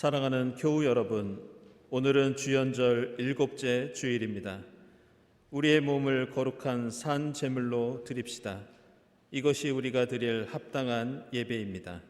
사랑하는 교우 여러분, 오늘은 주연절 일곱째 주일입니다. 우리의 몸을 거룩한 산 제물로 드립시다. 이것이 우리가 드릴 합당한 예배입니다.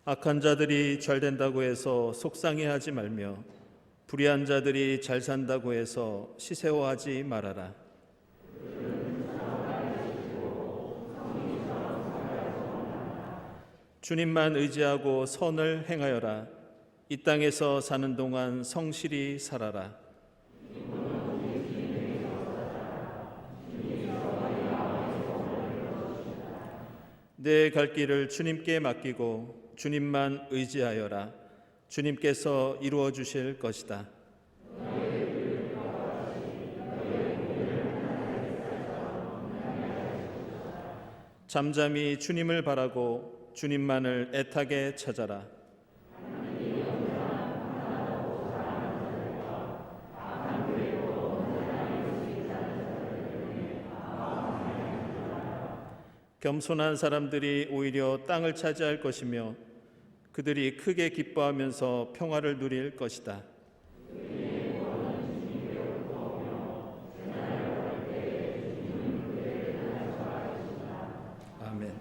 악한 자들이 잘 된다고 해서 속상해하지 말며 불의한 자들이 잘 산다고 해서 시세워하지 말아라. 주님만 의지하고 선을 행하여라. 이 땅에서 사는 동안 성실히 살아라. 내 갈 길을 주님께 맡기고 주님만 의지하여라. 주님께서 이루어 주실 것이다. 잠잠히 주님을 바라고 주님만을 애타게 찾아라. 겸손한 사람들이 오히려 땅을 차지할 것이며 그들이 크게 기뻐하면서 평화를 누릴 것이다. 아멘.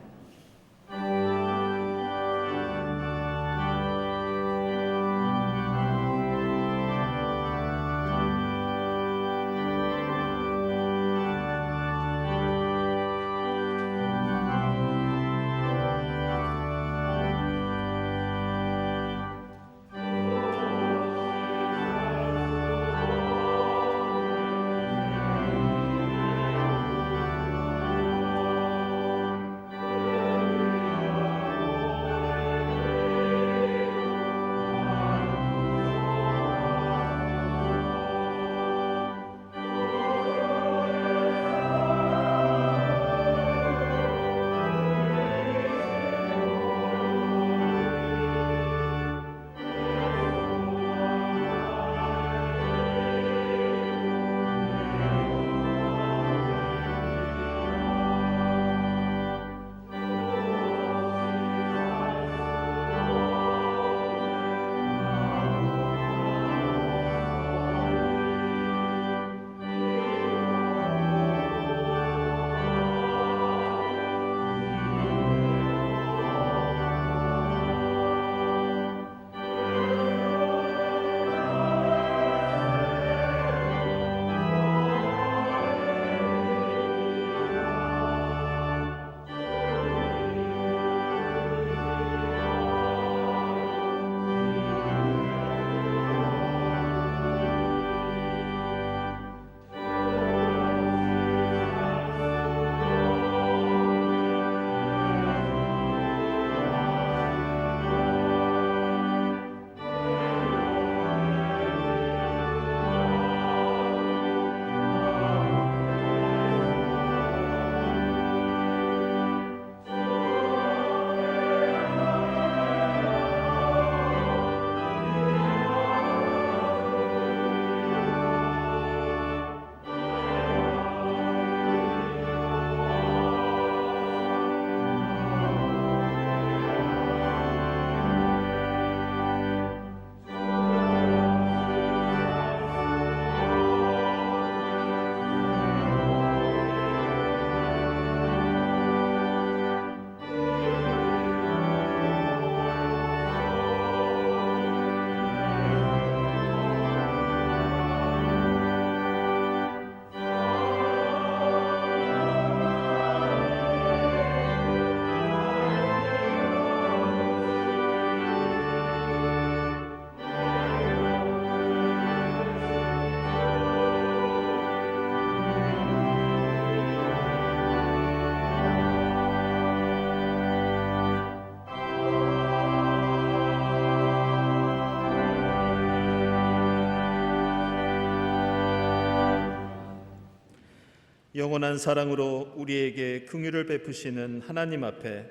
영원한 사랑으로 우리에게 긍휼을 베푸시는 하나님 앞에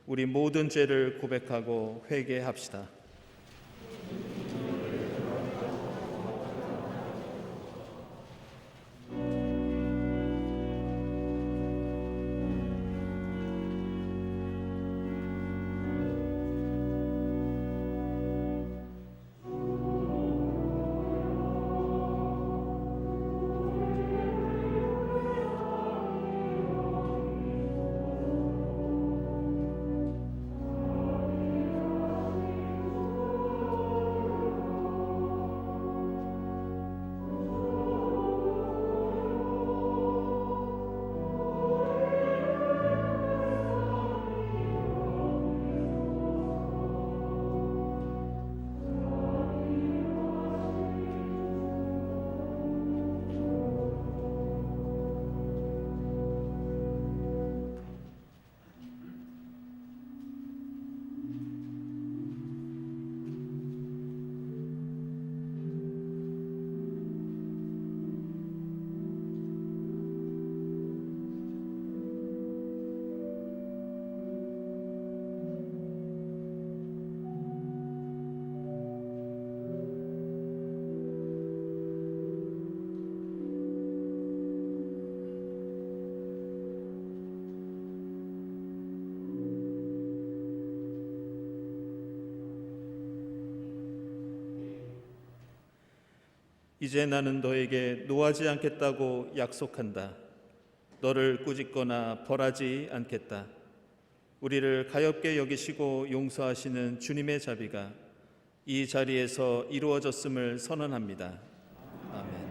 우리 모든 죄를 고백하고 회개합시다. 이제 나는 너에게 노하지 않겠다고 약속한다. 너를 꾸짖거나 벌하지 않겠다. 우리를 가엾게 여기시고 용서하시는 주님의 자비가 이 자리에서 이루어졌음을 선언합니다. 아멘.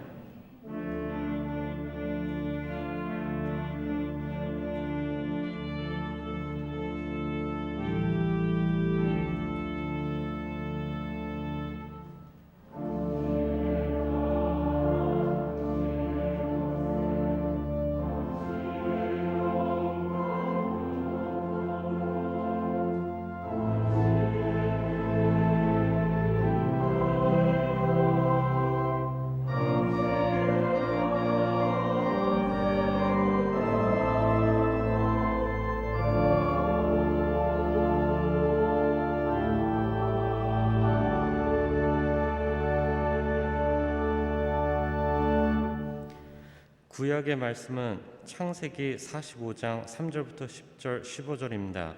구약의 말씀은 창세기 45장 3절부터 10절 15절입니다.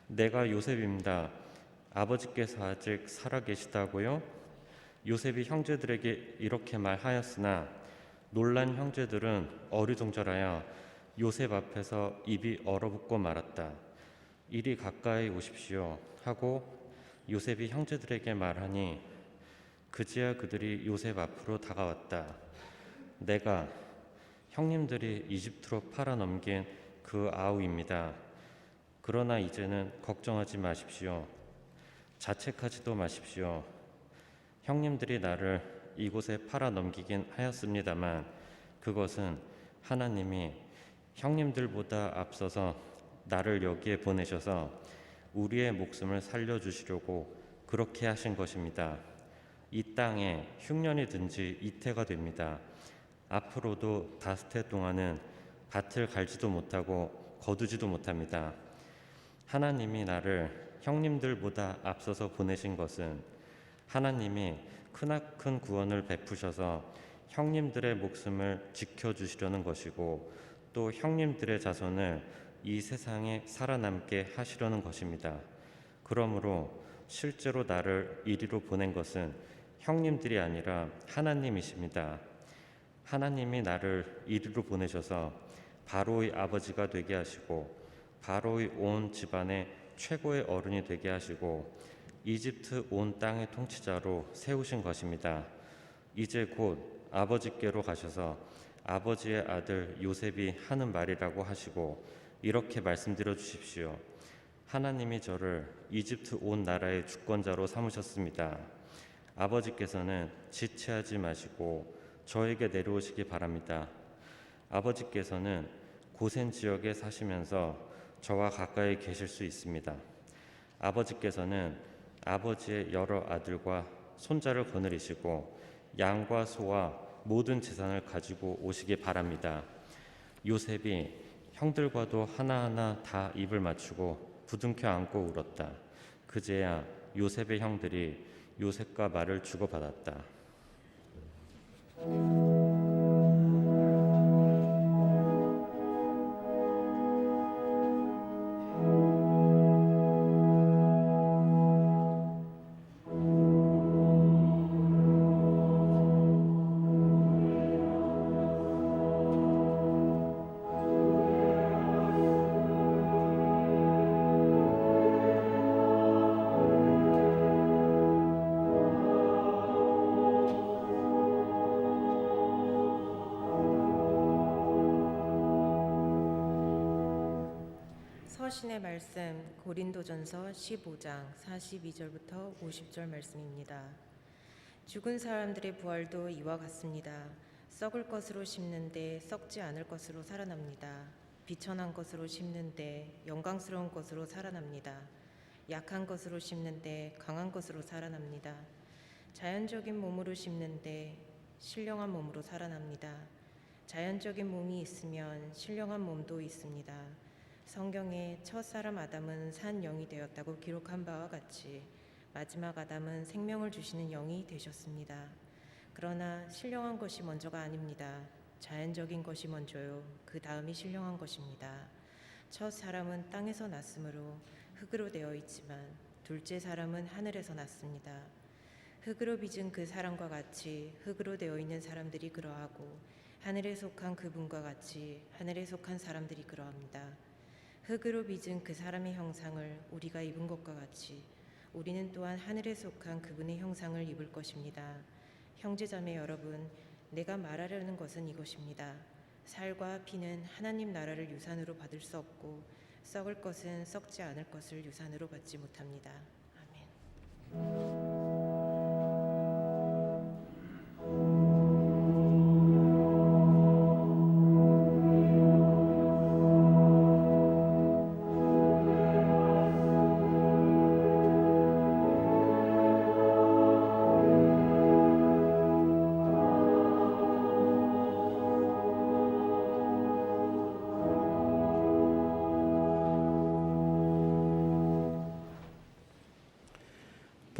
내가 요셉입니다. 아버지께서 아직 살아계시다고요? 요셉이 형제들에게 이렇게 말하였으나 놀란 형제들은 어리둥절하여 요셉 앞에서 입이 얼어붙고 말았다. 이리 가까이 오십시오 하고 요셉이 형제들에게 말하니 그제야 그들이 요셉 앞으로 다가왔다. 내가 형님들이 이집트로 팔아넘긴 그 아우입니다. 그러나 이제는 걱정하지 마십시오. 자책하지도 마십시오. 형님들이 나를 이곳에 팔아넘기긴 하였습니다만 그것은 하나님이 형님들보다 앞서서 나를 여기에 보내셔서 우리의 목숨을 살려주시려고 그렇게 하신 것입니다. 이 땅에 흉년이 든 지 이태가 됩니다. 앞으로도 다스테 동안은 밭을 갈지도 못하고 거두지도 못합니다. 하나님이 나를 형님들보다 앞서서 보내신 것은 하나님이 크나큰 구원을 베푸셔서 형님들의 목숨을 지켜주시려는 것이고 또 형님들의 자손을 이 세상에 살아남게 하시려는 것입니다. 그러므로 실제로 나를 이리로 보낸 것은 형님들이 아니라 하나님이십니다. 하나님이 나를 이리로 보내셔서 바로의 아버지가 되게 하시고 바로의 온 집안의 최고의 어른이 되게 하시고 이집트 온 땅의 통치자로 세우신 것입니다. 이제 곧 아버지께로 가셔서 아버지의 아들 요셉이 하는 말이라고 하시고 이렇게 말씀드려 주십시오. 하나님이 저를 이집트 온 나라의 주권자로 삼으셨습니다. 아버지께서는 지체하지 마시고 저에게 내려오시기 바랍니다. 아버지께서는 고센 지역에 사시면서 저와 가까이 계실 수 있습니다. 아버지께서는 아버지의 여러 아들과 손자를 거느리시고 양과 소와 모든 재산을 가지고 오시기 바랍니다. 요셉이 형들과도 하나하나 다 입을 맞추고 부둥켜 안고 울었다. 그제야 요셉의 형들이 요셉과 말을 주고받았다. 서신의 말씀 고린도전서 15장 42절부터 50절 말씀입니다. 죽은 사람들의 부활도 이와 같습니다. 썩을 것으로 심는데 썩지 않을 것으로 살아납니다. 비천한 것으로 심는데 영광스러운 것으로 살아납니다. 약한 것으로 심는데 강한 것으로 살아납니다. 자연적인 몸으로 심는데 신령한 몸으로 살아납니다. 자연적인 몸이 있으면 신령한 몸도 있습니다. 성경에 첫사람 아담은 산 영이 되었다고 기록한 바와 같이 마지막 아담은 생명을 주시는 영이 되셨습니다. 그러나 신령한 것이 먼저가 아닙니다. 자연적인 것이 먼저요. 그 다음이 신령한 것입니다. 첫 사람은 땅에서 났으므로 흙으로 되어 있지만 둘째 사람은 하늘에서 났습니다. 흙으로 빚은 그 사람과 같이 흙으로 되어 있는 사람들이 그러하고 하늘에 속한 그분과 같이 하늘에 속한 사람들이 그러합니다. 흙으로 빚은 그 사람의 형상을 우리가 입은 것과 같이 우리는 또한 하늘에 속한 그분의 형상을 입을 것입니다. 형제자매 여러분, 내가 말하려는 것은 이것입니다. 살과 피는 하나님 나라를 유산으로 받을 수 없고 썩을 것은 썩지 않을 것을 유산으로 받지 못합니다. 아멘.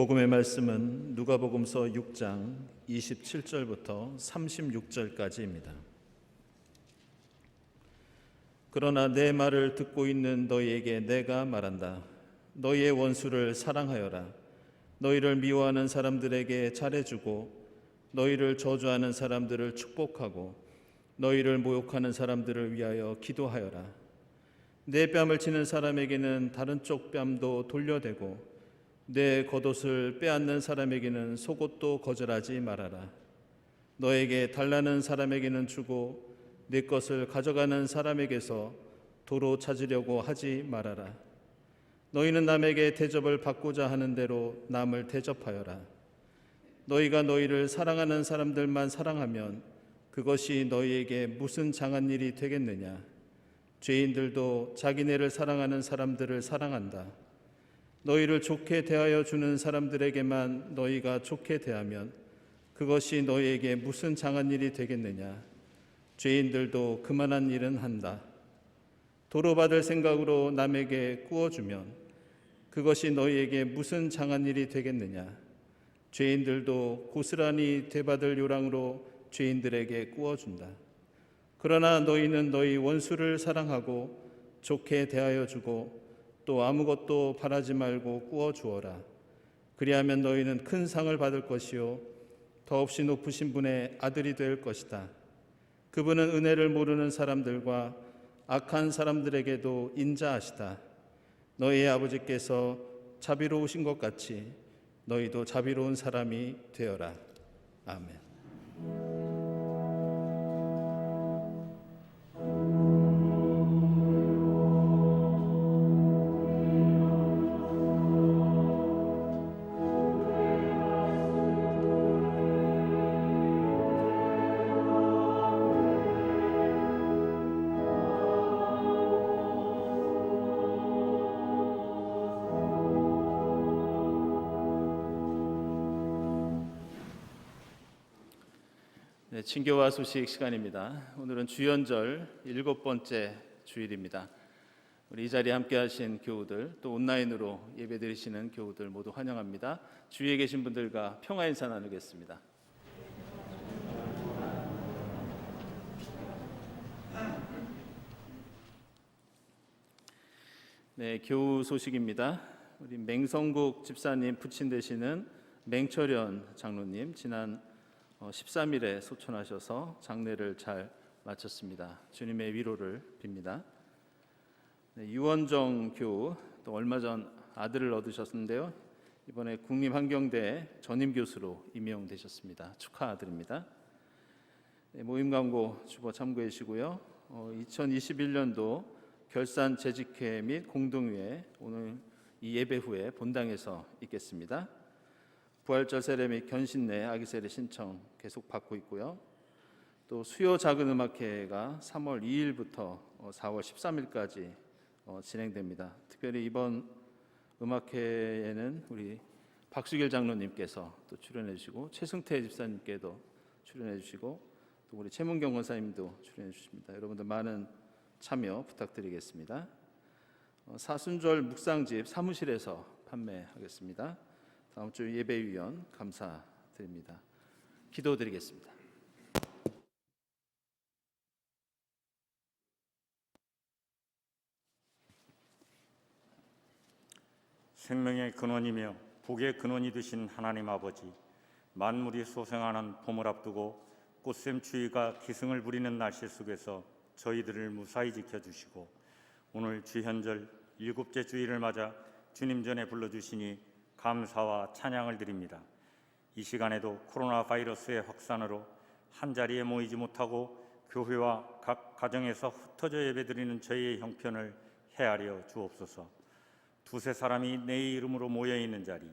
복음의 말씀은 누가복음서 6장 27절부터 36절까지입니다. 그러나 내 말을 듣고 있는 너희에게 내가 말한다. 너희의 원수를 사랑하여라. 너희를 미워하는 사람들에게 잘해주고 너희를 저주하는 사람들을 축복하고 너희를 모욕하는 사람들을 위하여 기도하여라. 내 뺨을 치는 사람에게는 다른 쪽 뺨도 돌려대고 내 겉옷을 빼앗는 사람에게는 속옷도 거절하지 말아라. 너에게 달라는 사람에게는 주고 내 것을 가져가는 사람에게서 도로 찾으려고 하지 말아라. 너희는 남에게 대접을 받고자 하는 대로 남을 대접하여라. 너희가 너희를 사랑하는 사람들만 사랑하면 그것이 너희에게 무슨 장한 일이 되겠느냐? 죄인들도 자기네를 사랑하는 사람들을 사랑한다. 너희를 좋게 대하여 주는 사람들에게만 너희가 좋게 대하면 그것이 너희에게 무슨 장한 일이 되겠느냐? 죄인들도 그만한 일은 한다. 도로받을 생각으로 남에게 꾸어주면 그것이 너희에게 무슨 장한 일이 되겠느냐? 죄인들도 고스란히 되받을 요랑으로 죄인들에게 꾸어준다. 그러나 너희는 너희 원수를 사랑하고 좋게 대하여 주고 또 아무것도 바라지 말고 꾸어 주어라. 그리하면 너희는 큰 상을 받을 것이요 더없이 높으신 분의 아들이 될 것이다. 그분은 은혜를 모르는 사람들과 악한 사람들에게도 인자하시다. 너희의 아버지께서 자비로우신 것 같이 너희도 자비로운 사람이 되어라. 아멘. 네, 친교와 소식 시간입니다. 오늘은 주연절 7번째 주일입니다. 우리 이 자리에 함께하신 교우들, 또 온라인으로 예배드리시는 교우들 모두 환영합니다. 주위에 계신 분들과 평화 인사 나누겠습니다. 네, 교우 소식입니다. 우리 맹성국 집사님 부친 되시는 맹철현 장로님 지난 13일에 소천하셔서 장례를 잘 마쳤습니다. 주님의 위로를 빕니다. 네, 유원정 교우 또 얼마 전 아들을 얻으셨는데요. 이번에 국립환경대 전임 교수로 임명되셨습니다. 축하드립니다. 네, 모임 광고 주보 참고해 주시고요. 2021년도 결산 재직회 및 공동회 오늘 이 예배 후에 본당에서 있겠습니다. 부활절 세례 및 견신내 아기 세례 신청 계속 받고 있고요. 또 수요 작은 음악회가 3월 2일부터 4월 13일까지 진행됩니다. 특별히 이번 음악회에는 우리 박수길 장로님께서 또 출연해 주시고 최승태 집사님께도 출연해 주시고 또 우리 최문경 권사님도 출연해 주십니다. 여러분들 많은 참여 부탁드리겠습니다. 사순절 묵상집 사무실에서 판매하겠습니다. 다음 주 예배위원 감사드립니다. 기도드리겠습니다. 생명의 근원이며 복의 근원이 되신 하나님 아버지, 만물이 소생하는 봄을 앞두고 꽃샘 추위가 기승을 부리는 날씨 속에서 저희들을 무사히 지켜주시고 오늘 주현절 7째 주일을 맞아 주님 전에 불러주시니 감사와 찬양을 드립니다. 이 시간에도 코로나 바이러스의 확산으로 한자리에 모이지 못하고 교회와 각 가정에서 흩어져 예배드리는 저희의 형편을 헤아려 주옵소서. 두세 사람이 내 이름으로 모여있는 자리,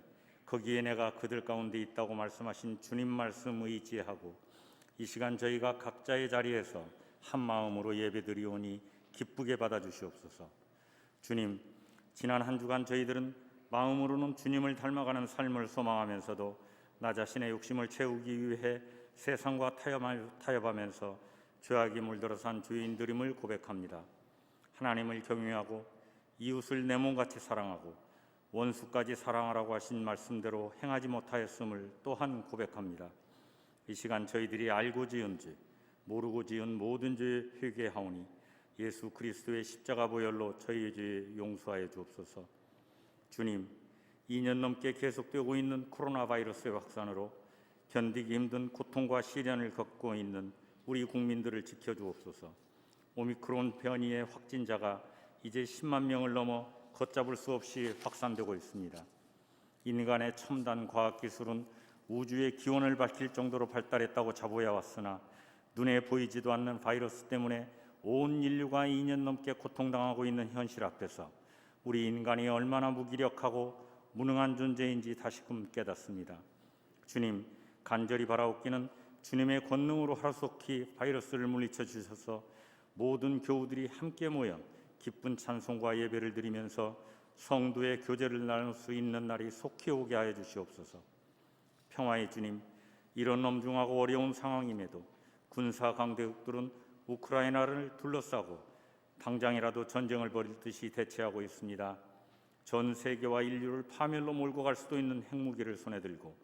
거기에 내가 그들 가운데 있다고 말씀하신 주님 말씀 의지하고 이 시간 저희가 각자의 자리에서 한 마음으로 예배드리오니 기쁘게 받아주시옵소서. 주님, 지난 한 주간 저희들은 마음으로는 주님을 닮아가는 삶을 소망하면서도 나 자신의 욕심을 채우기 위해 세상과 타협하면서 죄악이 물들어 산 죄인들임을 고백합니다. 하나님을 경외하고 이웃을 내 몸같이 사랑하고 원수까지 사랑하라고 하신 말씀대로 행하지 못하였음을 또한 고백합니다. 이 시간 저희들이 알고 지은 죄, 모르고 지은 모든 죄 회개하오니 예수 그리스도의 십자가 보혈로 저희의 죄 용서하여 주옵소서. 주님, 2년 넘게 계속되고 있는 코로나 바이러스의 확산으로 견디기 힘든 고통과 시련을 겪고 있는 우리 국민들을 지켜주옵소서. 오미크론 변이의 확진자가 이제 10만 명을 넘어 걷잡을 수 없이 확산되고 있습니다. 인간의 첨단 과학기술은 우주의 기원을 밝힐 정도로 발달했다고 자부해 왔으나 눈에 보이지도 않는 바이러스 때문에 온 인류가 2년 넘게 고통당하고 있는 현실 앞에서 우리 인간이 얼마나 무기력하고 무능한 존재인지 다시금 깨닫습니다. 주님, 간절히 바라옵기는 주님의 권능으로 하루속히 바이러스를 물리쳐 주셔서 모든 교우들이 함께 모여 기쁜 찬송과 예배를 드리면서 성도의 교제를 나눌 수 있는 날이 속히 오게 하여 주시옵소서. 평화의 주님, 이런 엄중하고 어려운 상황임에도 군사 강대국들은 우크라이나를 둘러싸고 당장이라도 전쟁을 벌일 듯이 대치하고 있습니다. 전 세계와 인류를 파멸로 몰고 갈 수도 있는 핵무기를 손에 들고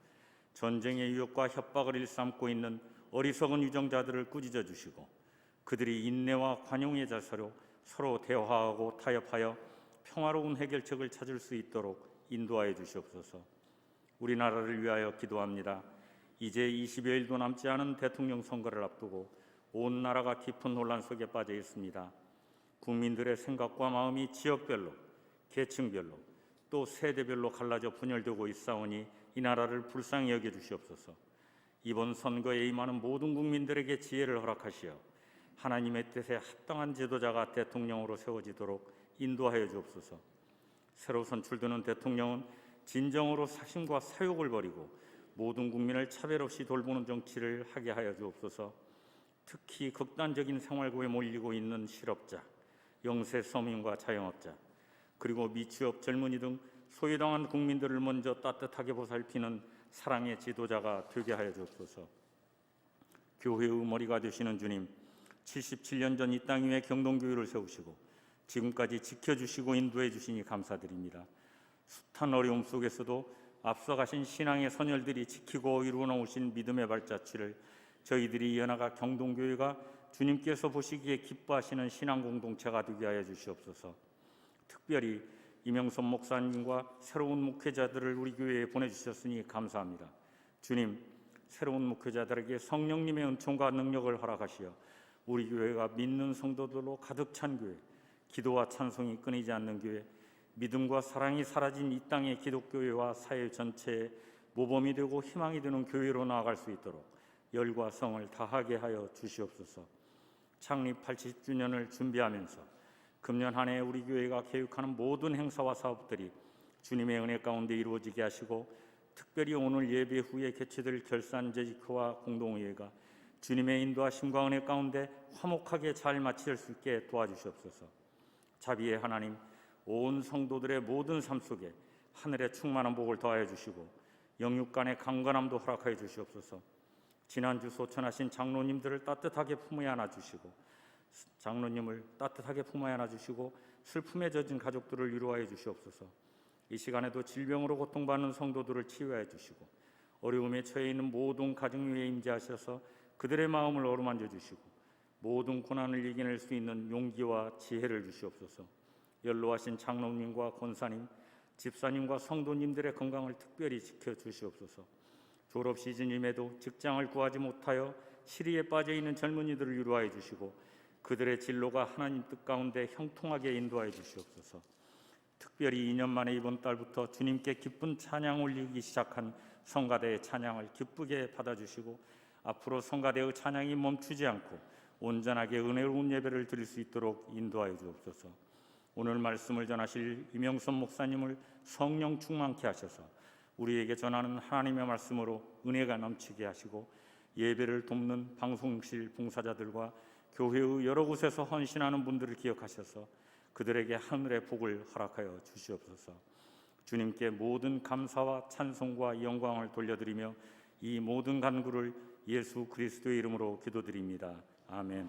전쟁의 위협과 협박을 일삼고 있는 어리석은 유정자들을 꾸짖어 주시고 그들이 인내와 관용의 자세로 서로 대화하고 타협하여 평화로운 해결책을 찾을 수 있도록 인도하여 주시옵소서. 우리나라를 위하여 기도합니다. 이제 20여일도 남지 않은 대통령 선거를 앞두고 온 나라가 깊은 혼란 속에 빠져 있습니다. 국민들의 생각과 마음이 지역별로, 계층별로, 또 세대별로 갈라져 분열되고 있사오니 이 나라를 불쌍히 여겨 주시옵소서. 이번 선거에 임하는 모든 국민들에게 지혜를 허락하시어 하나님의 뜻에 합당한 지도자가 대통령으로 세워지도록 인도하여 주옵소서. 새로 선출되는 대통령은 진정으로 사심과 사욕을 버리고 모든 국민을 차별 없이 돌보는 정치를 하게 하여 주옵소서. 특히 극단적인 생활고에 몰리고 있는 실업자, 영세 서민과 자영업자, 그리고 미취업 젊은이 등 소외당한 국민들을 먼저 따뜻하게 보살피는 사랑의 지도자가 되게 하여 주옵소서. 교회의 머리가 되시는 주님, 77년 전 이 땅 위에 경동교회를 세우시고 지금까지 지켜주시고 인도해 주시니 감사드립니다. 숱한 어려움 속에서도 앞서가신 신앙의 선열들이 지키고 이루어 놓으신 믿음의 발자취를 저희들이 이어나가 경동교회가 주님께서 보시기에 기뻐하시는 신앙 공동체가 되게 하여 주시옵소서. 특별히 이명선 목사님과 새로운 목회자들을 우리 교회에 보내주셨으니 감사합니다. 주님, 새로운 목회자들에게 성령님의 은총과 능력을 허락하시어 우리 교회가 믿는 성도들로 가득 찬 교회, 기도와 찬송이 끊이지 않는 교회, 믿음과 사랑이 사라진 이 땅의 기독교회와 사회 전체에 모범이 되고 희망이 되는 교회로 나아갈 수 있도록 열과 성을 다하게 하여 주시옵소서. 창립 80주년을 준비하면서 금년 한 해 우리 교회가 계획하는 모든 행사와 사업들이 주님의 은혜 가운데 이루어지게 하시고, 특별히 오늘 예배 후에 개최될 결산재직회와 공동의회가 주님의 인도하심과 은혜 가운데 화목하게 잘 마칠 수 있게 도와주시옵소서. 자비의 하나님, 온 성도들의 모든 삶 속에 하늘의 충만한 복을 더하여 주시고 영육 간의 강건함도 허락하여 주시옵소서. 지난주 소천하신 장로님들을 따뜻하게 품에 안아주시고 장로님을 따뜻하게 품에 안아주시고 슬픔에 젖은 가족들을 위로하여 주시옵소서. 이 시간에도 질병으로 고통받는 성도들을 치유하여 주시고 어려움에 처해 있는 모든 가정 위에 임재하셔서 그들의 마음을 어루만져 주시고 모든 고난을 이겨낼 수 있는 용기와 지혜를 주시옵소서. 연로하신 장로님과 권사님, 집사님과 성도님들의 건강을 특별히 지켜주시옵소서. 졸업 시즌임에도 직장을 구하지 못하여 시리에 빠져있는 젊은이들을 위로하여 주시고 그들의 진로가 하나님 뜻 가운데 형통하게 인도하여 주시옵소서. 특별히 2년 만에 이번 달부터 주님께 기쁜 찬양 올리기 시작한 성가대의 찬양을 기쁘게 받아주시고 앞으로 성가대의 찬양이 멈추지 않고 온전하게 은혜로운 예배를 드릴 수 있도록 인도하여 주옵소서. 오늘 말씀을 전하실 이명선 목사님을 성령 충만케 하셔서 우리에게 전하는 하나님의 말씀으로 은혜가 넘치게 하시고 예배를 돕는 방송실 봉사자들과 교회의 여러 곳에서 헌신하는 분들을 기억하셔서 그들에게 하늘의 복을 허락하여 주시옵소서. 주님께 모든 감사와 찬송과 영광을 돌려드리며 이 모든 간구를 예수 그리스도의 이름으로 기도드립니다. 아멘.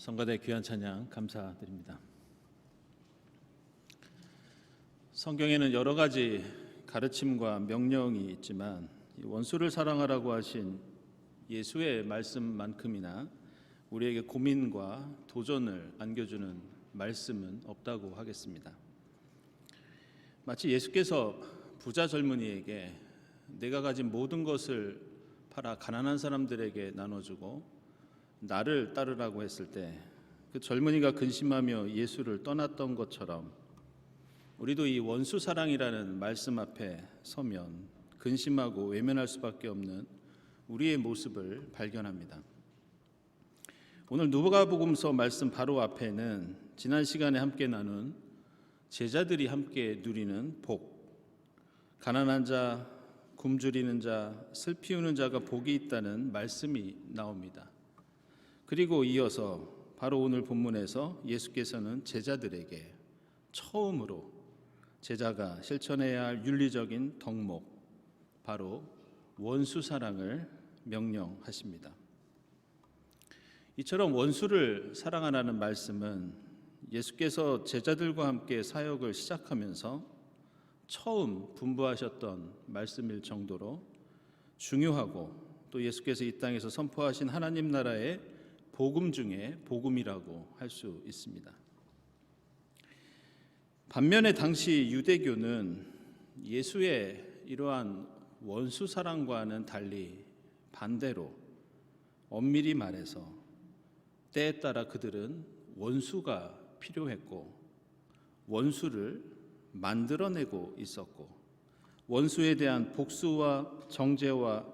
성가대 귀한 찬양 감사드립니다. 성경에는 여러 가지 가르침과 명령이 있지만 원수를 사랑하라고 하신 예수의 말씀만큼이나 우리에게 고민과 도전을 안겨주는 말씀은 없다고 하겠습니다. 마치 예수께서 부자 젊은이에게 내가 가진 모든 것을 팔아 가난한 사람들에게 나눠주고 나를 따르라고 했을 때 그 젊은이가 근심하며 예수를 떠났던 것처럼 우리도 이 원수 사랑이라는 말씀 앞에 서면 근심하고 외면할 수밖에 없는 우리의 모습을 발견합니다. 오늘 누가복음서 말씀 바로 앞에는 지난 시간에 함께 나눈 제자들이 함께 누리는 복, 가난한 자, 굶주리는 자, 슬피 우는 자가 복이 있다는 말씀이 나옵니다. 그리고 이어서 바로 오늘 본문에서 예수께서는 제자들에게 처음으로 제자가 실천해야 할 윤리적인 덕목, 바로 원수 사랑을 명령하십니다. 이처럼 원수를 사랑하라는 말씀은 예수께서 제자들과 함께 사역을 시작하면서 처음 분부하셨던 말씀일 정도로 중요하고 또 예수께서 이 땅에서 선포하신 하나님 나라의 복음 중에 복음이라고 할 수 있습니다. 반면에 당시 유대교는 예수의 이러한 원수 사랑과는 달리 반대로 엄밀히 말해서 때에 따라 그들은 원수가 필요했고 원수를 만들어내고 있었고 원수에 대한 복수와 정죄와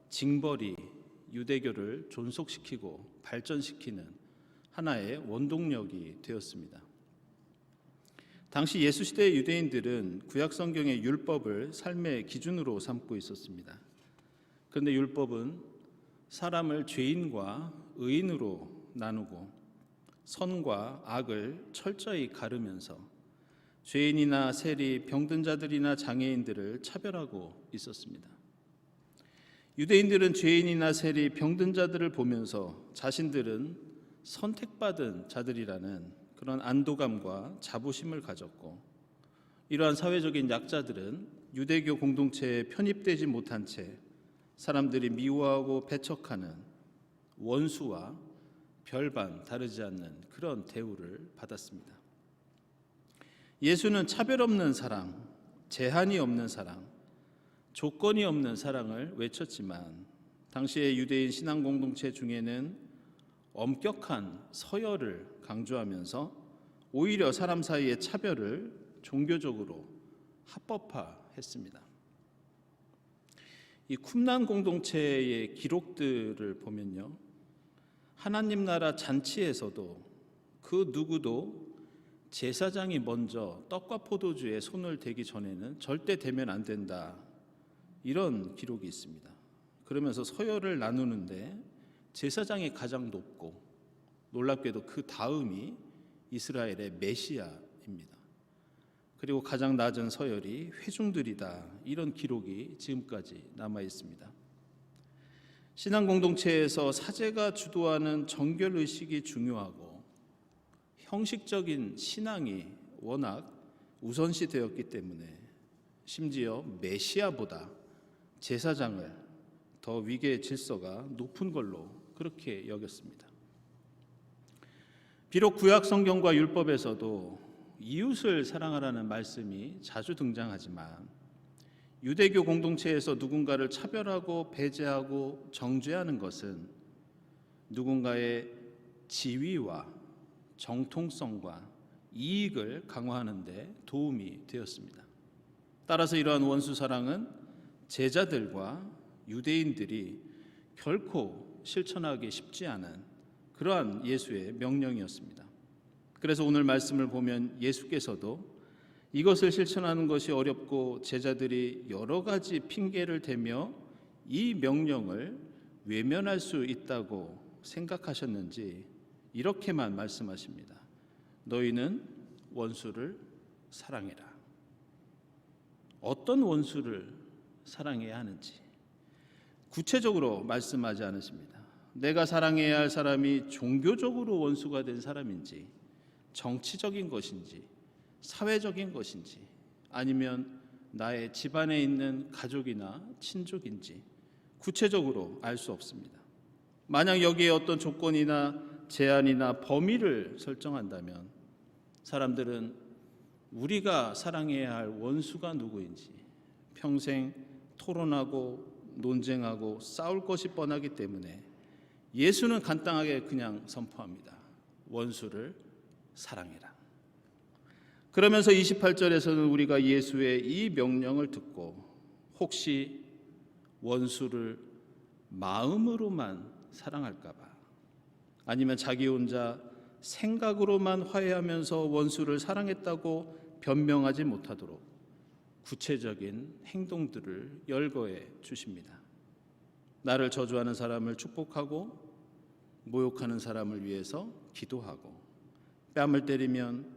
징벌이 유대교를 존속시키고 발전시키는 하나의 원동력이 되었습니다. 당시 예수 시대의 유대인들은 구약 성경의 율법을 삶의 기준으로 삼고 있었습니다. 그런데 율법은 사람을 죄인과 의인으로 나누고 선과 악을 철저히 가르면서 죄인이나 세리, 병든 자들이나 장애인들을 차별하고 있었습니다. 유대인들은 죄인이나 세리, 병든 자들을 보면서 자신들은 선택받은 자들이라는 그런 안도감과 자부심을 가졌고 이러한 사회적인 약자들은 유대교 공동체에 편입되지 못한 채 사람들이 미워하고 배척하는 원수와 별반 다르지 않는 그런 대우를 받았습니다. 예수는 차별 없는 사랑, 제한이 없는 사랑, 조건이 없는 사랑을 외쳤지만 당시의 유대인 신앙 공동체 중에는 엄격한 서열을 강조하면서 오히려 사람 사이의 차별을 종교적으로 합법화했습니다. 이 쿰란 공동체의 기록들을 보면요, 하나님 나라 잔치에서도 그 누구도 제사장이 먼저 떡과 포도주에 손을 대기 전에는 절대 대면 안 된다, 이런 기록이 있습니다. 그러면서 서열을 나누는데 제사장이 가장 높고 놀랍게도 그 다음이 이스라엘의 메시아입니다. 그리고 가장 낮은 서열이 회중들이다, 이런 기록이 지금까지 남아 있습니다. 신앙 공동체에서 사제가 주도하는 정결 의식이 중요하고 형식적인 신앙이 워낙 우선시 되었기 때문에 심지어 메시아보다 제사장을 더 위계 질서가 높은 걸로 그렇게 여겼습니다. 비록 구약 성경과 율법에서도 이웃을 사랑하라는 말씀이 자주 등장하지만 유대교 공동체에서 누군가를 차별하고 배제하고 정죄하는 것은 누군가의 지위와 정통성과 이익을 강화하는 데 도움이 되었습니다. 따라서 이러한 원수 사랑은 제자들과 유대인들이 결코 실천하기 쉽지 않은 그러한 예수의 명령이었습니다. 그래서 오늘 말씀을 보면 예수께서도 이것을 실천하는 것이 어렵고 제자들이 여러 가지 핑계를 대며 이 명령을 외면할 수 있다고 생각하셨는지 이렇게만 말씀하십니다. 너희는 원수를 사랑해라. 어떤 원수를 사랑해야 하는지 구체적으로 말씀하지 않으십니다. 내가 사랑해야 할 사람이 종교적으로 원수가 된 사람인지, 정치적인 것인지, 사회적인 것인지, 아니면 나의 집안에 있는 가족이나 친족인지 구체적으로 알 수 없습니다. 만약 여기에 어떤 조건이나 제한이나 범위를 설정한다면 사람들은 우리가 사랑해야 할 원수가 누구인지 평생 토론하고 논쟁하고 싸울 것이 뻔하기 때문에 예수는 간단하게 그냥 선포합니다. 원수를 사랑해라. 그러면서 28절에서는 우리가 예수의 이 명령을 듣고 혹시 원수를 마음으로만 사랑할까 봐, 아니면 자기 혼자 생각으로만 화해하면서 원수를 사랑했다고 변명하지 못하도록 구체적인 행동들을 열거해 주십니다. 나를 저주하는 사람을 축복하고 모욕하는 사람을 위해서 기도하고, 뺨을 때리면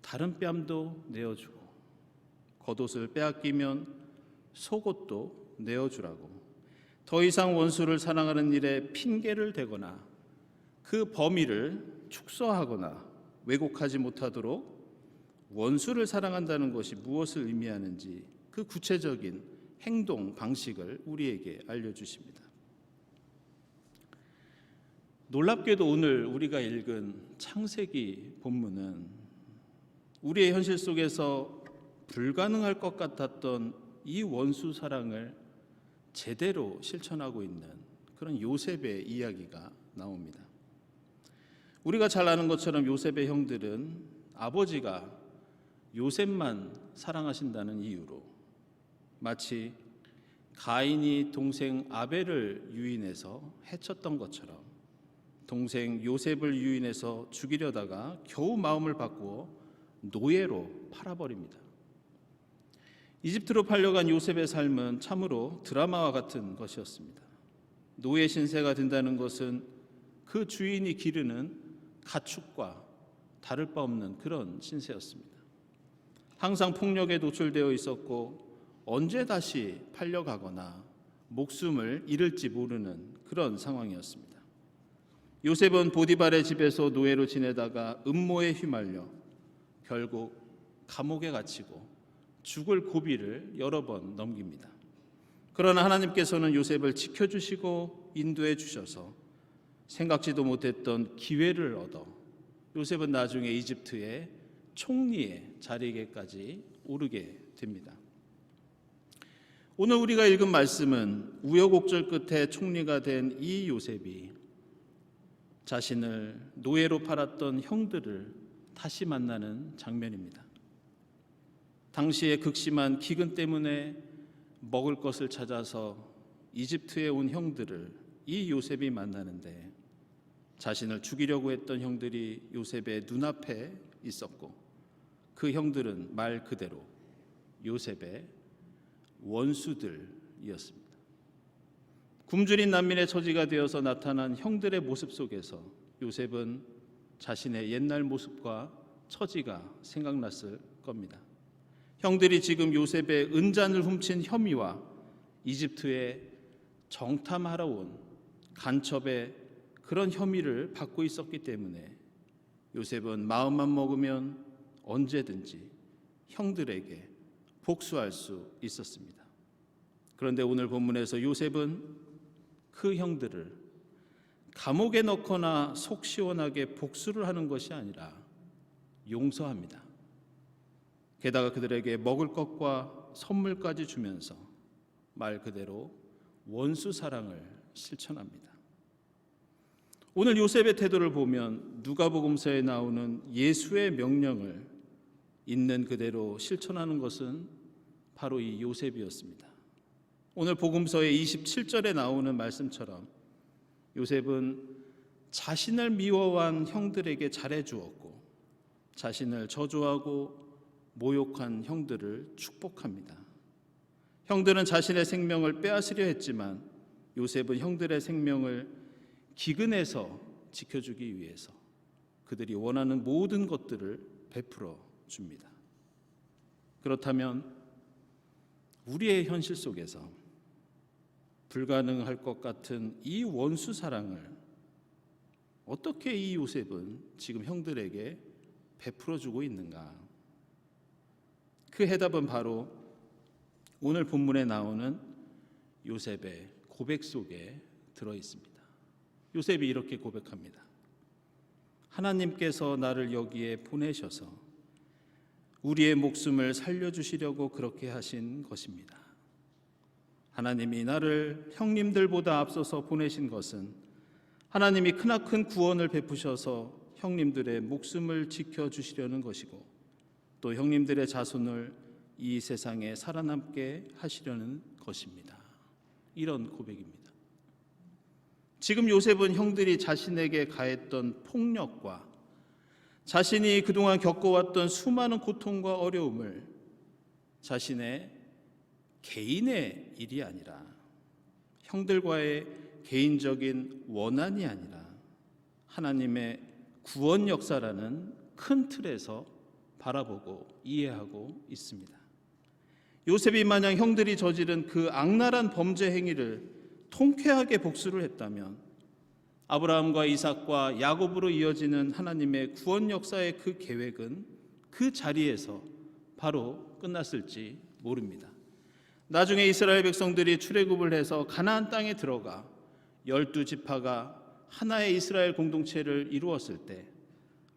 다른 뺨도 내어주고, 겉옷을 빼앗기면 속옷도 내어주라고, 더 이상 원수를 사랑하는 일에 핑계를 대거나 그 범위를 축소하거나 왜곡하지 못하도록 원수를 사랑한다는 것이 무엇을 의미하는지 그 구체적인 행동 방식을 우리에게 알려주십니다. 놀랍게도 오늘 우리가 읽은 창세기 본문은 우리의 현실 속에서 불가능할 것 같았던 이 원수 사랑을 제대로 실천하고 있는 그런 요셉의 이야기가 나옵니다. 우리가 잘 아는 것처럼 요셉의 형들은 아버지가 요셉만 사랑하신다는 이유로 마치 가인이 동생 아벨을 유인해서 해쳤던 것처럼 동생 요셉을 유인해서 죽이려다가 겨우 마음을 바꾸어 노예로 팔아버립니다. 이집트로 팔려간 요셉의 삶은 참으로 드라마와 같은 것이었습니다. 노예 신세가 된다는 것은 그 주인이 기르는 가축과 다를 바 없는 그런 신세였습니다. 항상 폭력에 노출되어 있었고 언제 다시 팔려가거나 목숨을 잃을지 모르는 그런 상황이었습니다. 요셉은 보디발의 집에서 노예로 지내다가 음모에 휘말려 결국 감옥에 갇히고 죽을 고비를 여러 번 넘깁니다. 그러나 하나님께서는 요셉을 지켜주시고 인도해 주셔서 생각지도 못했던 기회를 얻어 요셉은 나중에 이집트의 총리의 자리에까지 오르게 됩니다. 오늘 우리가 읽은 말씀은 우여곡절 끝에 총리가 된 이 요셉이 자신을 노예로 팔았던 형들을 다시 만나는 장면입니다. 당시의 극심한 기근 때문에 먹을 것을 찾아서 이집트에 온 형들을 이 요셉이 만나는데 자신을 죽이려고 했던 형들이 요셉의 눈앞에 있었고 그 형들은 말 그대로 요셉의 원수들이었습니다. 굶주린 난민의 처지가 되어서 나타난 형들의 모습 속에서 요셉은 자신의 옛날 모습과 처지가 생각났을 겁니다. 형들이 지금 요셉의 은잔을 훔친 혐의와 이집트에 정탐하러 온 간첩의 그런 혐의를 받고 있었기 때문에 요셉은 마음만 먹으면 언제든지 형들에게 복수할 수 있었습니다. 그런데 오늘 본문에서 요셉은 그 형들을 감옥에 넣거나 속 시원하게 복수를 하는 것이 아니라 용서합니다. 게다가 그들에게 먹을 것과 선물까지 주면서 말 그대로 원수 사랑을 실천합니다. 오늘 요셉의 태도를 보면 누가복음서에 나오는 예수의 명령을 있는 그대로 실천하는 것은 바로 이 요셉이었습니다. 오늘 복음서의 27절에 나오는 말씀처럼 요셉은 자신을 미워한 형들에게 잘해주었고 자신을 저주하고 모욕한 형들을 축복합니다. 형들은 자신의 생명을 빼앗으려 했지만 요셉은 형들의 생명을 기근에서 지켜주기 위해서 그들이 원하는 모든 것들을 베풀어 줍니다. 그렇다면 우리의 현실 속에서 불가능할 것 같은 이 원수 사랑을 어떻게 이 요셉은 지금 형들에게 베풀어 주고 있는가? 그 해답은 바로 오늘 본문에 나오는 요셉의 고백 속에 들어 있습니다. 요셉이 이렇게 고백합니다. 하나님께서 나를 여기에 보내셔서 우리의 목숨을 살려주시려고 그렇게 하신 것입니다. 하나님이 나를 형님들보다 앞서서 보내신 것은 하나님이 크나큰 구원을 베푸셔서 형님들의 목숨을 지켜주시려는 것이고 또 형님들의 자손을 이 세상에 살아남게 하시려는 것입니다. 이런 고백입니다. 지금 요셉은 형들이 자신에게 가했던 폭력과 자신이 그동안 겪어왔던 수많은 고통과 어려움을 자신의 개인의 일이 아니라 형들과의 개인적인 원한이 아니라 하나님의 구원 역사라는 큰 틀에서 바라보고 이해하고 있습니다. 요셉이 만약 형들이 저지른 그 악랄한 범죄 행위를 통쾌하게 복수를 했다면 아브라함과 이삭과 야곱으로 이어지는 하나님의 구원 역사의 그 계획은 그 자리에서 바로 끝났을지 모릅니다. 나중에 이스라엘 백성들이 출애굽을 해서 가나안 땅에 들어가 12지파가 하나의 이스라엘 공동체를 이루었을 때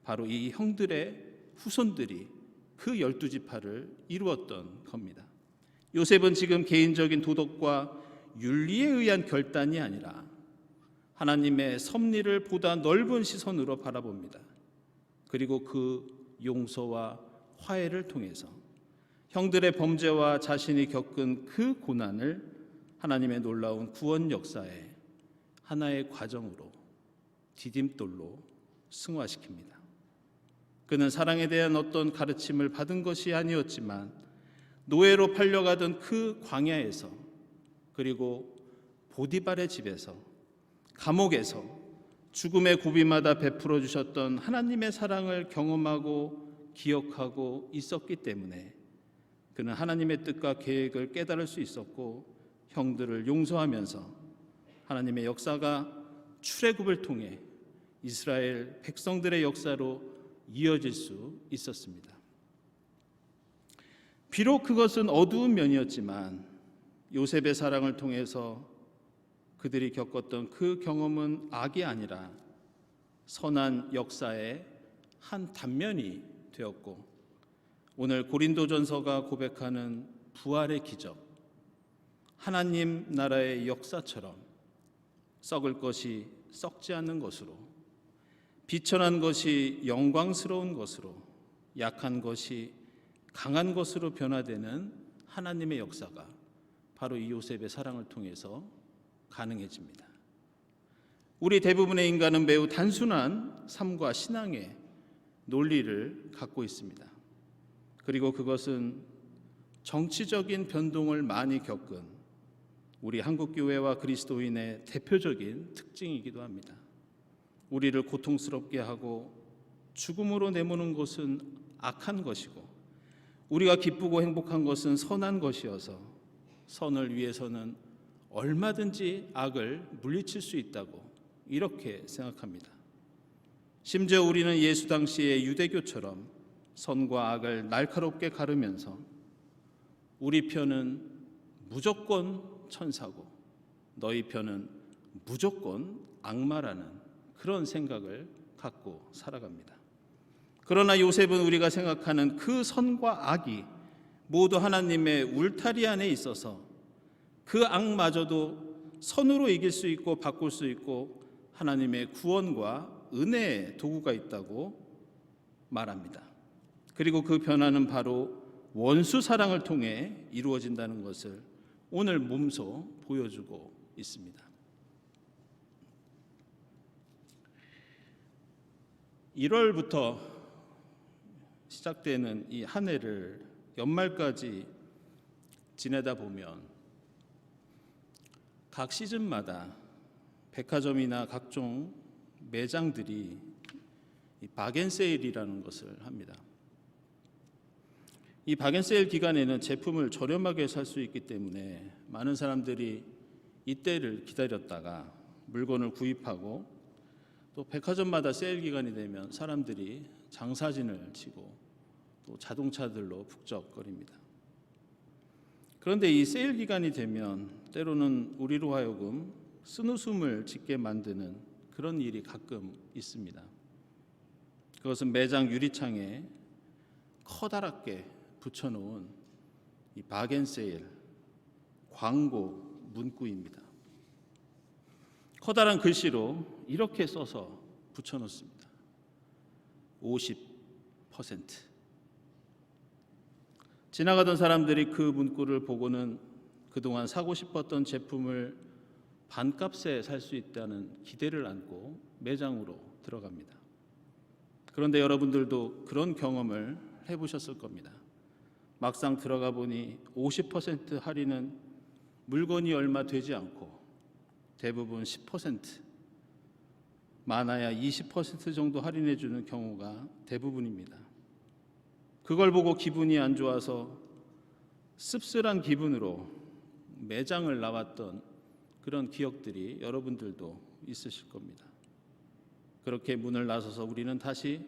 바로 이 형들의 후손들이 그 12지파를 이루었던 겁니다. 요셉은 지금 개인적인 도덕과 윤리에 의한 결단이 아니라 하나님의 섭리를 보다 넓은 시선으로 바라봅니다. 그리고 그 용서와 화해를 통해서 형들의 범죄와 자신이 겪은 그 고난을 하나님의 놀라운 구원 역사의 하나의 과정으로 디딤돌로 승화시킵니다. 그는 사랑에 대한 어떤 가르침을 받은 것이 아니었지만 노예로 팔려가던 그 광야에서 그리고 보디발의 집에서 감옥에서 죽음의 고비마다 베풀어 주셨던 하나님의 사랑을 경험하고 기억하고 있었기 때문에 그는 하나님의 뜻과 계획을 깨달을 수 있었고 형들을 용서하면서 하나님의 역사가 출애굽을 통해 이스라엘 백성들의 역사로 이어질 수 있었습니다. 비록 그것은 어두운 면이었지만 요셉의 사랑을 통해서 그들이 겪었던 그 경험은 악이 아니라 선한 역사의 한 단면이 되었고 오늘 고린도전서가 고백하는 부활의 기적, 하나님 나라의 역사처럼 썩을 것이 썩지 않는 것으로, 비천한 것이 영광스러운 것으로, 약한 것이 강한 것으로 변화되는 하나님의 역사가 바로 이 요셉의 사랑을 통해서 가능해집니다. 우리 대부분의 인간은 매우 단순한 삶과 신앙의 논리를 갖고 있습니다. 그리고 그것은 정치적인 변동을 많이 겪은 우리 한국교회와 그리스도인의 대표적인 특징이기도 합니다. 우리를 고통스럽게 하고 죽음으로 내모는 것은 악한 것이고 우리가 기쁘고 행복한 것은 선한 것이어서 선을 위해서는 얼마든지 악을 물리칠 수 있다고 이렇게 생각합니다. 심지어 우리는 예수 당시의 유대교처럼 선과 악을 날카롭게 가르면서 우리 편은 무조건 천사고 너희 편은 무조건 악마라는 그런 생각을 갖고 살아갑니다. 그러나 요셉은 우리가 생각하는 그 선과 악이 모두 하나님의 울타리 안에 있어서 그 악마저도 선으로 이길 수 있고 바꿀 수 있고 하나님의 구원과 은혜의 도구가 있다고 말합니다. 그리고 그 변화는 바로 원수 사랑을 통해 이루어진다는 것을 오늘 몸소 보여주고 있습니다. 1월부터 시작되는 이 한 해를 연말까지 지내다 보면 각 시즌마다 백화점이나 각종 매장들이 이 박앤세일이라는 것을 합니다. 이 박앤세일 기간에는 제품을 저렴하게 살 수 있기 때문에 많은 사람들이 이때를 기다렸다가 물건을 구입하고 또 백화점마다 세일 기간이 되면 사람들이 장사진을 치고 또 자동차들로 북적거립니다. 그런데 이 세일 기간이 되면 때로는 우리로 하여금 쓴웃음을 짓게 만드는 그런 일이 가끔 있습니다. 그것은 매장 유리창에 커다랗게 붙여놓은 이 바겐세일 광고 문구입니다. 커다란 글씨로 이렇게 써서 붙여놓습니다. 50%. 지나가던 사람들이 그 문구를 보고는 그동안 사고 싶었던 제품을 반값에 살 수 있다는 기대를 안고 매장으로 들어갑니다. 그런데 여러분들도 그런 경험을 해보셨을 겁니다. 막상 들어가 보니 50% 할인은 물건이 얼마 되지 않고 대부분 10%, 많아야 20% 정도 할인해 주는 경우가 대부분입니다. 그걸 보고 기분이 안 좋아서 씁쓸한 기분으로 매장을 나왔던 그런 기억들이 여러분들도 있으실 겁니다. 그렇게 문을 나서서 우리는 다시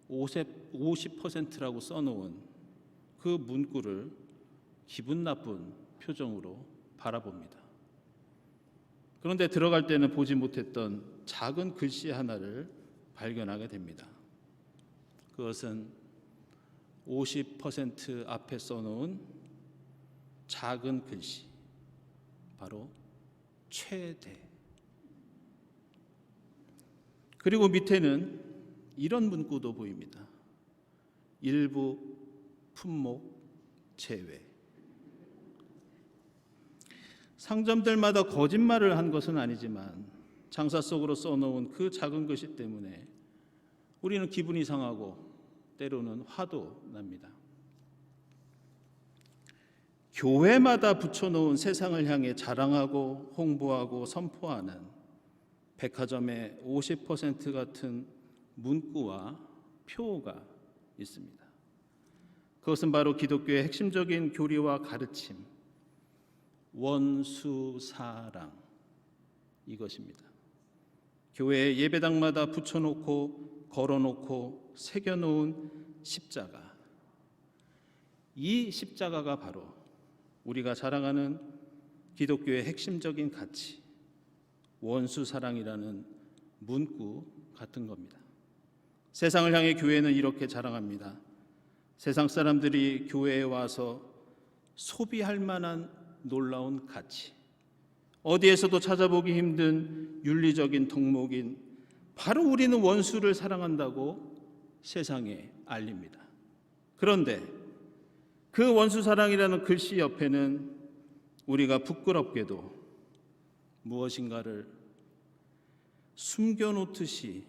50%라고 써놓은 그 문구를 기분 나쁜 표정으로 바라봅니다. 그런데 들어갈 때는 보지 못했던 작은 글씨 하나를 발견하게 됩니다. 그것은 50% 앞에 써놓은 작은 글씨, 바로 최대. 그리고 밑에는 이런 문구도 보입니다. 일부 품목 제외. 상점들마다 거짓말을 한 것은 아니지만 장사 속으로 써놓은 그 작은 글씨 때문에 우리는 기분이 상하고 때로는 화도 납니다. 교회마다 붙여놓은 세상을 향해 자랑하고 홍보하고 선포하는 백화점의 50% 같은 문구와 표가 있습니다. 그것은 바로 기독교의 핵심적인 교리와 가르침, 원수사랑 이것입니다. 교회 예배당마다 붙여놓고 걸어놓고 새겨놓은 십자가, 이 십자가가 바로 우리가 자랑하는 기독교의 핵심적인 가치, 원수사랑이라는 문구 같은 겁니다. 세상을 향해 교회는 이렇게 자랑합니다. 세상 사람들이 교회에 와서 소비할 만한 놀라운 가치, 어디에서도 찾아보기 힘든 윤리적인 덕목인 바로 우리는 원수를 사랑한다고 세상에 알립니다. 그런데 그 원수사랑이라는 글씨 옆에는 우리가 부끄럽게도 무엇인가를 숨겨놓듯이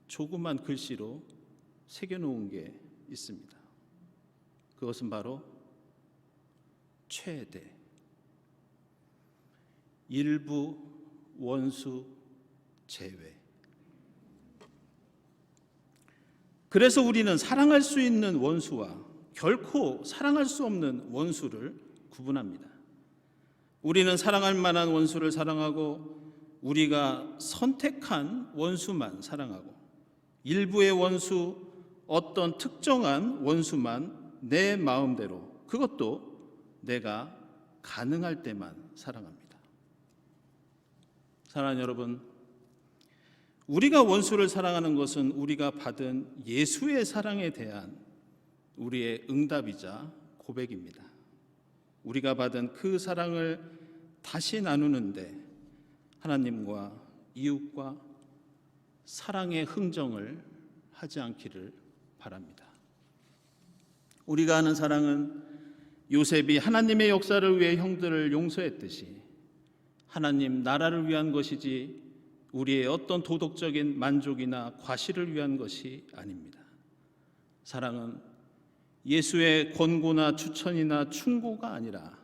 조그만 글씨로 새겨놓은 게 있습니다. 그것은 바로 최대, 일부 원수 제외. 그래서 우리는 사랑할 수 있는 원수와 결코 사랑할 수 없는 원수를 구분합니다. 우리는 사랑할 만한 원수를 사랑하고 우리가 선택한 원수만 사랑하고 일부의 원수, 어떤 특정한 원수만 내 마음대로, 그것도 내가 가능할 때만 사랑합니다. 사랑하는 여러분, 우리가 원수를 사랑하는 것은 우리가 받은 예수의 사랑에 대한 우리의 응답이자 고백입니다. 우리가 받은 그 사랑을 다시 나누는데 하나님과 이웃과 사랑의 흥정을 하지 않기를 바랍니다. 우리가 아는 사랑은 요셉이 하나님의 역사를 위해 형들을 용서했듯이 하나님 나라를 위한 것이지 우리의 어떤 도덕적인 만족이나 과시를 위한 것이 아닙니다. 사랑은 예수의 권고나 추천이나 충고가 아니라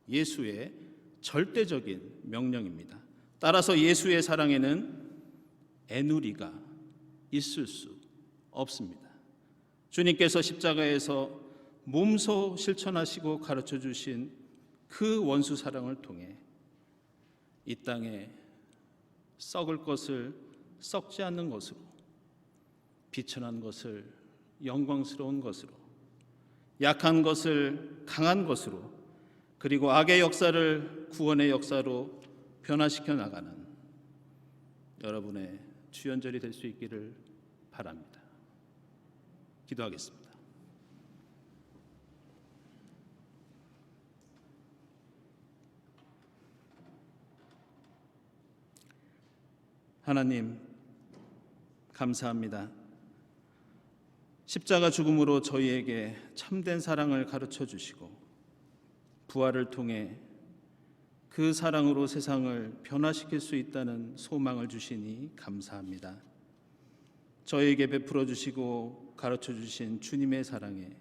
예수의 절대적인 명령입니다. 따라서 예수의 사랑에는 애누리가 있을 수 없습니다. 주님께서 십자가에서 몸소 실천하시고 가르쳐 주신 그 원수 사랑을 통해 이 땅에 썩을 것을 썩지 않는 것으로, 비천한 것을 영광스러운 것으로, 약한 것을 강한 것으로, 그리고 악의 역사를 구원의 역사로 변화시켜 나가는 여러분의 주연절이 될 수 있기를 바랍니다. 기도하겠습니다. 하나님, 감사합니다. 십자가 죽음으로 저희에게 참된 사랑을 가르쳐 주시고 부활을 통해 그 사랑으로 세상을 변화시킬 수 있다는 소망을 주시니 감사합니다. 저희에게 베풀어 주시고 가르쳐 주신 주님의 사랑에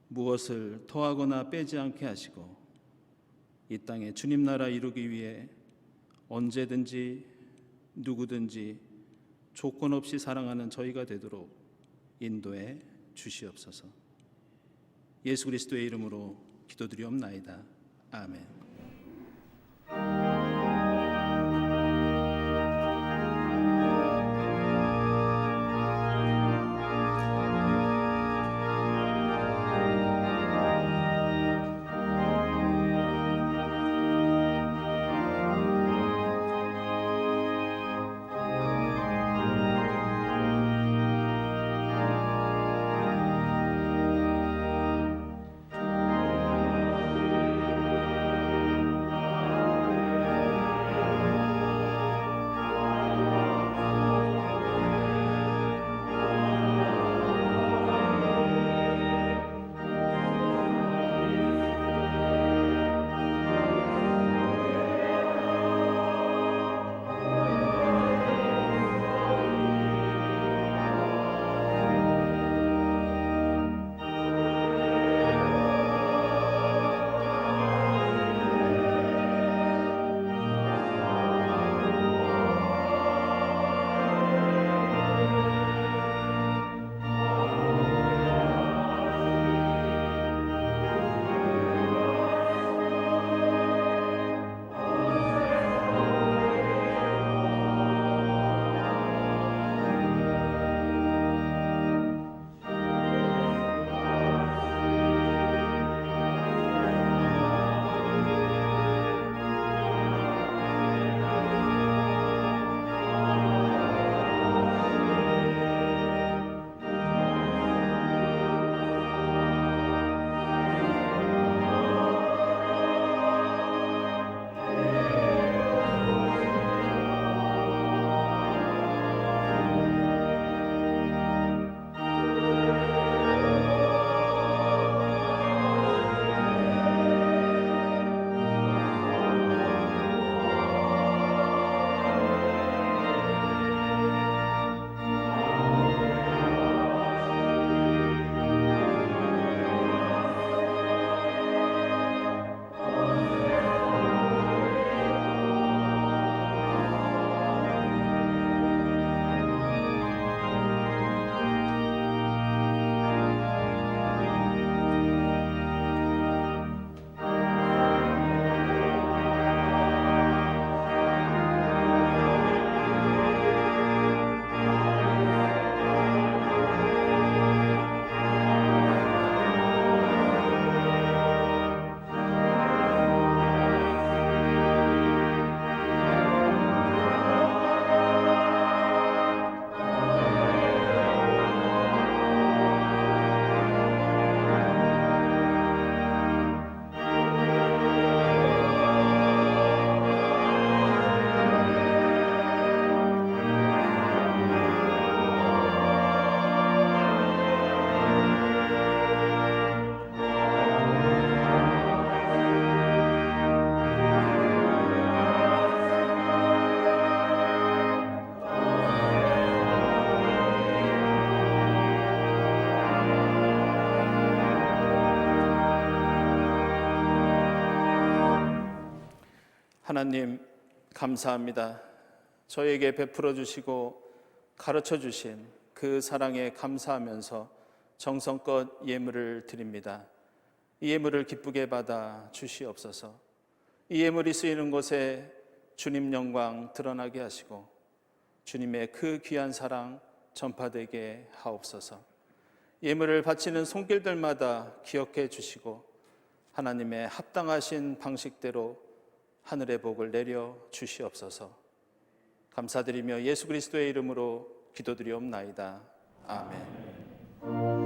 무엇을 더하거나 빼지 않게 하시고 이 땅에 주님 나라 이루기 위해 언제든지 누구든지 조건 없이 사랑하는 저희가 되도록 인도해 주시옵소서. 예수 그리스도의 이름으로 기도드리옵나이다. 아멘. 하나님, 감사합니다. 저에게 베풀어 주시고 가르쳐 주신 그 사랑에 감사하면서 정성껏 예물을 드립니다. 이 예물을 기쁘게 받아 주시옵소서. 이 예물이 쓰이는 곳에 주님 영광 드러나게 하시고 주님의 그 귀한 사랑 전파되게 하옵소서. 예물을 바치는 손길들마다 기억해 주시고 하나님의 합당하신 방식대로 하늘의 복을 내려 주시옵소서. 감사드리며 예수 그리스도의 이름으로 기도드리옵나이다. 아멘.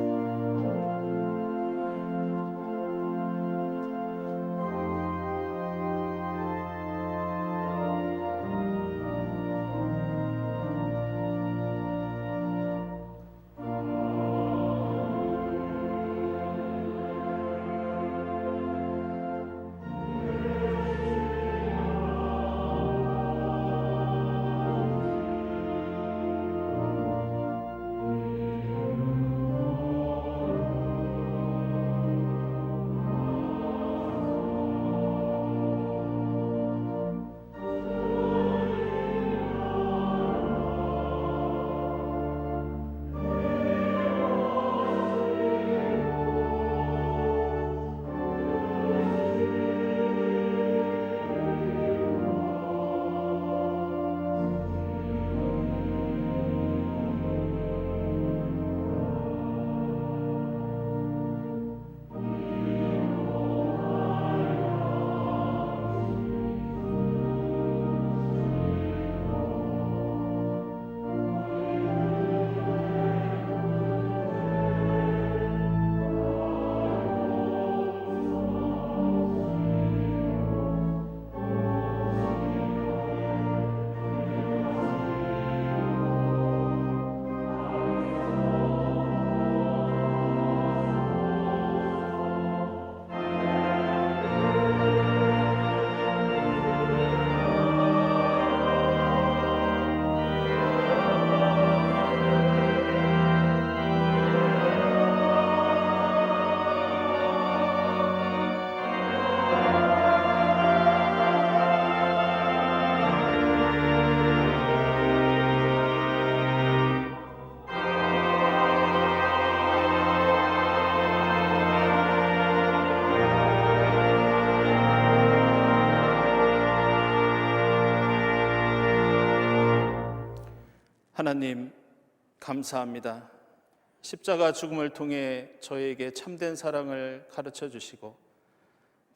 하나님 감사합니다. 십자가 죽음을 통해 저에게 참된 사랑을 가르쳐 주시고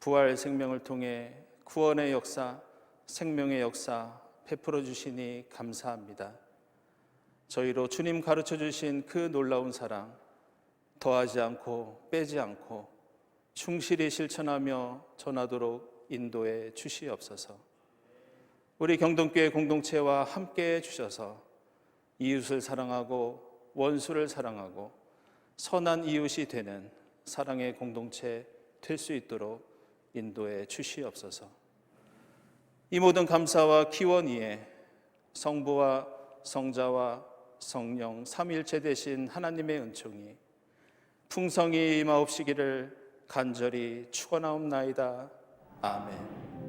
부활 생명을 통해 구원의 역사, 생명의 역사 베풀어 주시니 감사합니다. 저희로 주님 가르쳐 주신 그 놀라운 사랑 더하지 않고 빼지 않고 충실히 실천하며 전하도록 인도해 주시옵소서. 우리 경동교회 공동체와 함께해 주셔서 이웃을 사랑하고 원수를 사랑하고 선한 이웃이 되는 사랑의 공동체 될 수 있도록 인도해 주시옵소서. 이 모든 감사와 기원 위에 성부와 성자와 성령 삼위일체 되신 하나님의 은총이 풍성히 임하옵시기를 간절히 축원하옵나이다. 아멘.